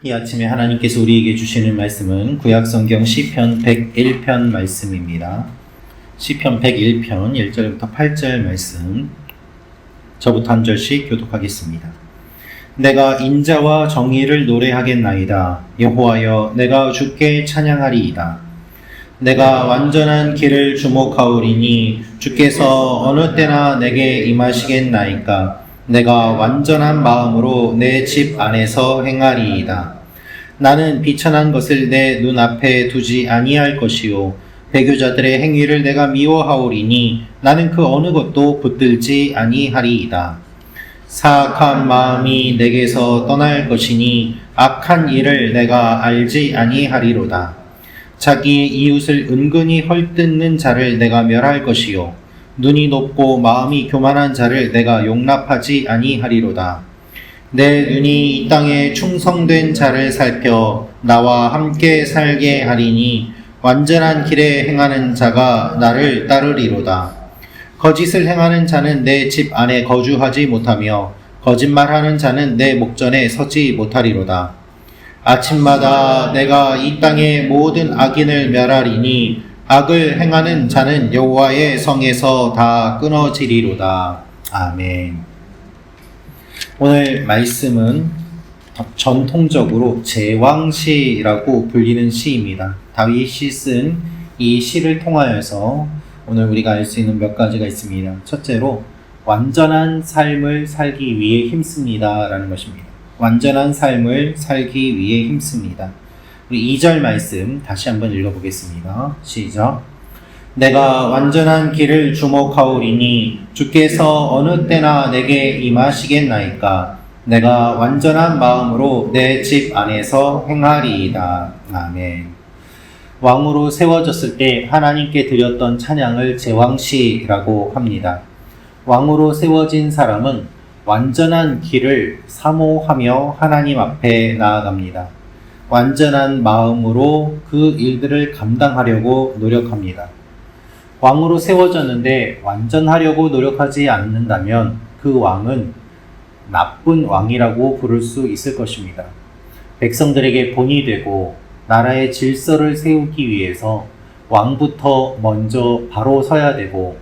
이 아침에 하나님께서 우리에게 주시는 말씀은 구약성경 시편 101편 말씀입니다. 시편 101편 1절부터 8절 말씀, 저부터 한 절씩 교독하겠습니다. 내가 인자와 정의를 노래하겠나이다. 여호와여, 내가 주께 찬양하리이다. 내가 완전한 길을 주목하오리니 주께서 어느 때나 내게 임하시겠나이까. 내가 완전한 마음으로 내 집 안에서 행하리이다. 나는 비천한 것을 내 눈앞에 두지 아니할 것이요 배교자들의 행위를 내가 미워하오리니 나는 그 어느 것도 붙들지 아니하리이다. 사악한 마음이 내게서 떠날 것이니 악한 일을 내가 알지 아니하리로다. 자기의 이웃을 은근히 헐뜯는 자를 내가 멸할 것이요 눈이 높고 마음이 교만한 자를 내가 용납하지 아니하리로다. 내 눈이 이 땅에 충성된 자를 살펴 나와 함께 살게 하리니 완전한 길에 행하는 자가 나를 따르리로다. 거짓을 행하는 자는 내 집 안에 거주하지 못하며 거짓말하는 자는 내 목전에 서지 못하리로다. 아침마다 내가 이 땅의 모든 악인을 멸하리니 악을 행하는 자는 여호와의 성에서 다 끊어지리로다. 아멘. 오늘 말씀은 전통적으로 제왕시라고 불리는 시입니다. 다윗이 쓴 이 시를 통하여서 오늘 우리가 알 수 있는 몇 가지가 있습니다. 첫째로 완전한 삶을 살기 위해 힘씁니다 라는 것입니다. 완전한 삶을 살기 위해 힘씁니다. 우리 2절 말씀 다시 한번 읽어보겠습니다. 시작. 내가 완전한 길을 주목하오리니 주께서 어느 때나 내게 임하시겠나이까. 내가 완전한 마음으로 내 집 안에서 행하리이다. 아멘. 왕으로 세워졌을 때 하나님께 드렸던 찬양을 제왕시라고 합니다. 왕으로 세워진 사람은 완전한 길을 사모하며 하나님 앞에 나아갑니다. 완전한 마음으로 그 일들을 감당하려고 노력합니다. 왕으로 세워졌는데 완전하려고 노력하지 않는다면 그 왕은 나쁜 왕이라고 부를 수 있을 것입니다. 백성들에게 본이 되고 나라의 질서를 세우기 위해서 왕부터 먼저 바로 서야 되고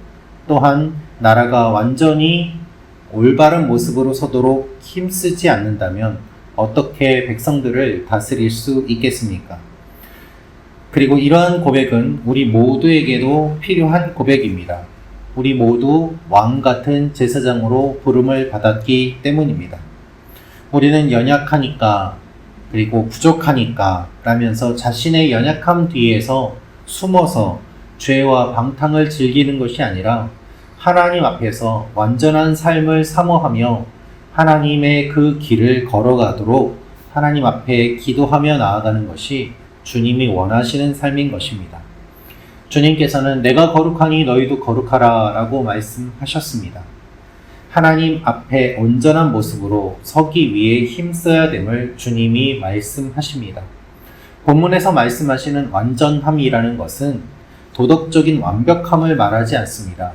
또한 나라가 완전히 올바른 모습으로 서도록 힘쓰지 않는다면 어떻게 백성들을 다스릴 수 있겠습니까? 그리고 이러한 고백은 우리 모두에게도 필요한 고백입니다. 우리 모두 왕 같은 제사장으로 부름을 받았기 때문입니다. 우리는 연약하니까 그리고 부족하니까 라면서 자신의 연약함 뒤에서 숨어서 죄와 방탕을 즐기는 것이 아니라 하나님 앞에서 완전한 삶을 사모하며 하나님의 그 길을 걸어가도록 하나님 앞에 기도하며 나아가는 것이 주님이 원하시는 삶인 것입니다. 주님께서는 내가 거룩하니 너희도 거룩하라 라고 말씀하셨습니다. 하나님 앞에 온전한 모습으로 서기 위해 힘써야 됨을 주님이 말씀하십니다. 본문에서 말씀하시는 완전함이라는 것은 도덕적인 완벽함을 말하지 않습니다.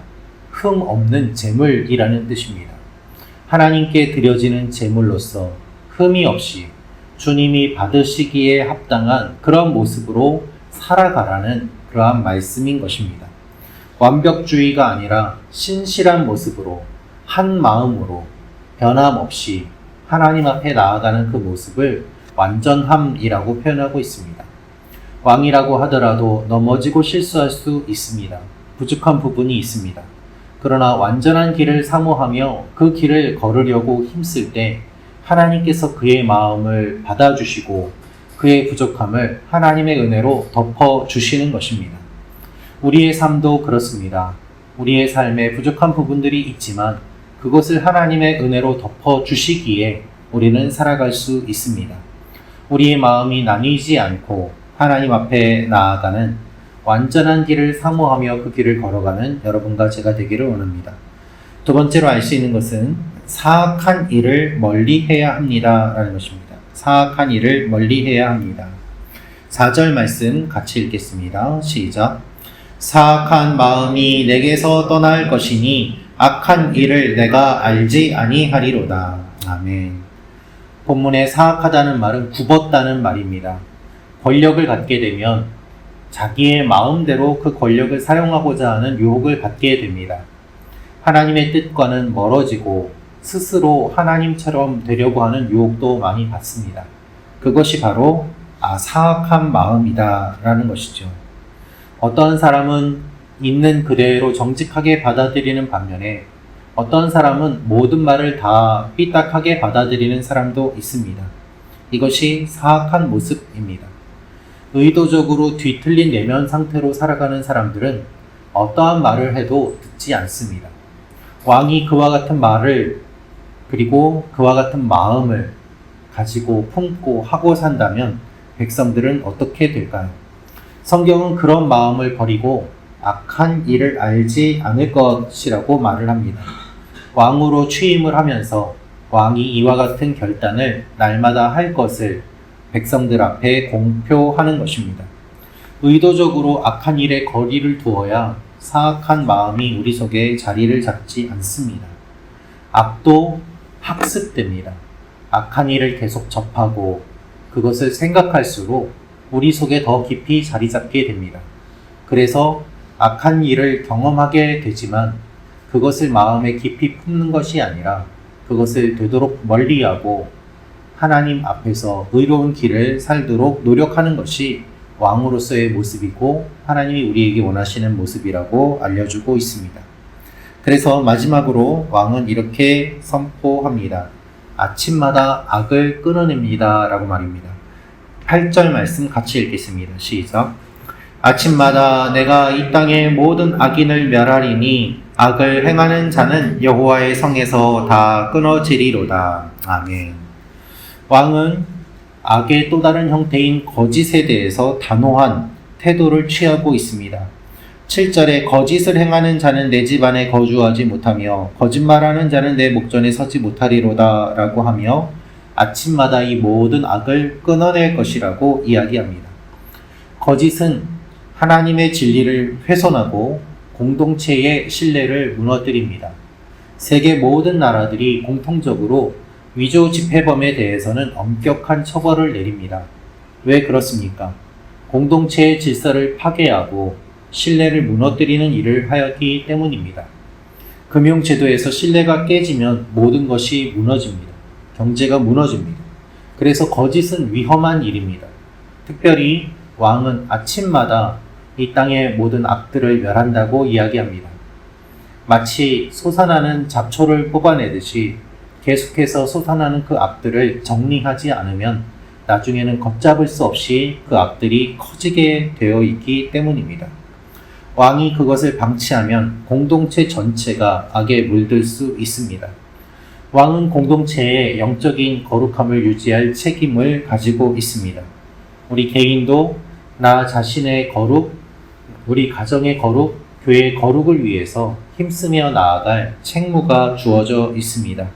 흠 없는 제물이라는 뜻입니다. 하나님께 드려지는 제물로서 흠이 없이 주님이 받으시기에 합당한 그런 모습으로 살아가라는 그러한 말씀인 것입니다. 완벽주의가 아니라 신실한 모습으로 한 마음으로 변함없이 하나님 앞에 나아가는 그 모습을 완전함이라고 표현하고 있습니다. 왕이라고 하더라도 넘어지고 실수할 수 있습니다. 부족한 부분이 있습니다. 그러나 완전한 길을 사모하며 그 길을 걸으려고 힘쓸 때 하나님께서 그의 마음을 받아주시고 그의 부족함을 하나님의 은혜로 덮어주시는 것입니다. 우리의 삶도 그렇습니다. 우리의 삶에 부족한 부분들이 있지만 그것을 하나님의 은혜로 덮어주시기에 우리는 살아갈 수 있습니다. 우리의 마음이 나뉘지 않고 하나님 앞에 나아가는 완전한 길을 사모하며 그 길을 걸어가는 여러분과 제가 되기를 원합니다. 두 번째로 알 수 있는 것은 사악한 일을 멀리해야 합니다 라는 것입니다. 사악한 일을 멀리해야 합니다. 4절 말씀 같이 읽겠습니다. 시작. 사악한 마음이 내게서 떠날 것이니 악한 일을 내가 알지 아니하리로다. 아멘. 본문에 사악하다는 말은 굽었다는 말입니다. 권력을 갖게 되면 자기의 마음대로 그 권력을 사용하고자 하는 유혹을 받게 됩니다. 하나님의 뜻과는 멀어지고 스스로 하나님처럼 되려고 하는 유혹도 많이 받습니다. 그것이 바로 사악한 마음이다 라는 것이죠. 어떤 사람은 있는 그대로 정직하게 받아들이는 반면에 어떤 사람은 모든 말을 다 삐딱하게 받아들이는 사람도 있습니다. 이것이 사악한 모습입니다. 의도적으로 뒤틀린 내면 상태로 살아가는 사람들은 어떠한 말을 해도 듣지 않습니다. 왕이 그와 같은 말을 그리고 그와 같은 마음을 가지고 품고 하고 산다면 백성들은 어떻게 될까요? 성경은 그런 마음을 버리고 악한 일을 알지 않을 것이라고 말을 합니다. 왕으로 취임을 하면서 왕이 이와 같은 결단을 날마다 할 것을 백성들 앞에 공표하는 것입니다. 의도적으로 악한 일에 거리를 두어야 사악한 마음이 우리 속에 자리를 잡지 않습니다. 악도 학습됩니다. 악한 일을 계속 접하고 그것을 생각할수록 우리 속에 더 깊이 자리 잡게 됩니다. 그래서 악한 일을 경험하게 되지만 그것을 마음에 깊이 품는 것이 아니라 그것을 되도록 멀리하고 하나님 앞에서 의로운 길을 살도록 노력하는 것이 왕으로서의 모습이고 하나님이 우리에게 원하시는 모습이라고 알려주고 있습니다. 그래서 마지막으로 왕은 이렇게 선포합니다. 아침마다 악을 끊어냅니다 라고 말입니다. 8절 말씀 같이 읽겠습니다. 시작. 아침마다 내가 이 땅의 모든 악인을 멸하리니 악을 행하는 자는 여호와의 성에서 다 끊어지리로다. 아멘. 왕은 악의 또 다른 형태인 거짓에 대해서 단호한 태도를 취하고 있습니다. 7절에 거짓을 행하는 자는 내 집 안에 거주하지 못하며 거짓말하는 자는 내 목전에 서지 못하리로다 라고 하며 아침마다 이 모든 악을 끊어낼 것이라고 이야기합니다. 거짓은 하나님의 진리를 훼손하고 공동체의 신뢰를 무너뜨립니다. 세계 모든 나라들이 공통적으로 위조 집회범에 대해서는 엄격한 처벌을 내립니다. 왜 그렇습니까? 공동체의 질서를 파괴하고 신뢰를 무너뜨리는 일을 하였기 때문입니다. 금융제도에서 신뢰가 깨지면 모든 것이 무너집니다. 경제가 무너집니다. 그래서 거짓은 위험한 일입니다. 특별히 왕은 아침마다 이 땅의 모든 악들을 멸한다고 이야기합니다. 마치 솟아나는 잡초를 뽑아내듯이 계속해서 솟아나는 그 악들을 정리하지 않으면 나중에는 걷잡을 수 없이 그 악들이 커지게 되어 있기 때문입니다. 왕이 그것을 방치하면 공동체 전체가 악에 물들 수 있습니다. 왕은 공동체의 영적인 거룩함을 유지할 책임을 가지고 있습니다. 우리 개인도 나 자신의 거룩, 우리 가정의 거룩, 교회의 거룩을 위해서 힘쓰며 나아갈 책무가 주어져 있습니다.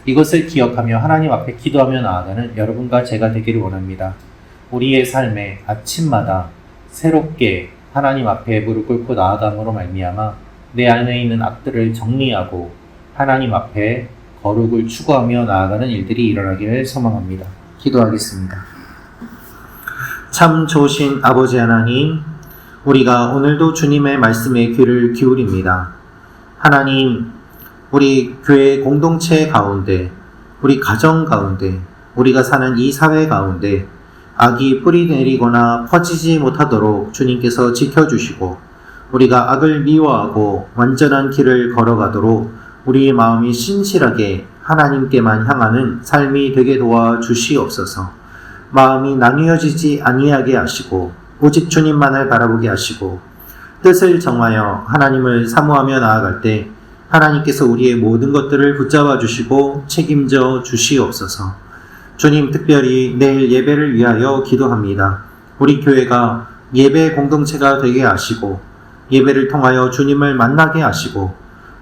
이것을 기억하며 하나님 앞에 기도하며 나아가는 여러분과 제가 되기를 원합니다. 우리의 삶에 아침마다 새롭게 하나님 앞에 무릎 꿇고 나아감으로 말미암아 내 안에 있는 악들을 정리하고 하나님 앞에 거룩을 추구하며 나아가는 일들이 일어나기를 소망합니다. 기도하겠습니다. 참 좋으신 아버지 하나님, 우리가 오늘도 주님의 말씀에 귀를 기울입니다. 하나님, 우리 교회 공동체 가운데, 우리 가정 가운데, 우리가 사는 이 사회 가운데 악이 뿌리 내리거나 퍼지지 못하도록 주님께서 지켜주시고 우리가 악을 미워하고 완전한 길을 걸어가도록 우리의 마음이 신실하게 하나님께만 향하는 삶이 되게 도와주시옵소서. 마음이 나뉘어지지 아니하게 하시고 오직 주님만을 바라보게 하시고 뜻을 정하여 하나님을 사모하며 나아갈 때 하나님께서 우리의 모든 것들을 붙잡아 주시고 책임져 주시옵소서. 주님, 특별히 내일 예배를 위하여 기도합니다. 우리 교회가 예배 공동체가 되게 하시고 예배를 통하여 주님을 만나게 하시고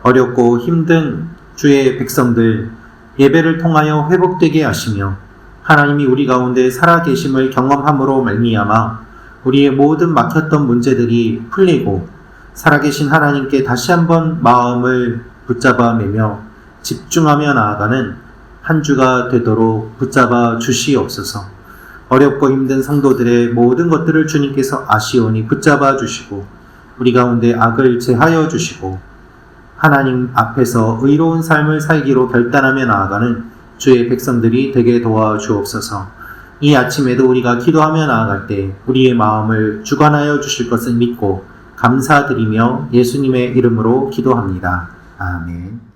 어렵고 힘든 주의 백성들 예배를 통하여 회복되게 하시며 하나님이 우리 가운데 살아계심을 경험함으로 말미암아 우리의 모든 막혔던 문제들이 풀리고 살아계신 하나님께 다시 한번 마음을 붙잡아 매며 집중하며 나아가는 한 주가 되도록 붙잡아 주시옵소서. 어렵고 힘든 성도들의 모든 것들을 주님께서 아시오니 붙잡아 주시고 우리 가운데 악을 제하여 주시고 하나님 앞에서 의로운 삶을 살기로 결단하며 나아가는 주의 백성들이 되게 도와주옵소서. 이 아침에도 우리가 기도하며 나아갈 때 우리의 마음을 주관하여 주실 것을 믿고 감사드리며 예수님의 이름으로 기도합니다. 아멘.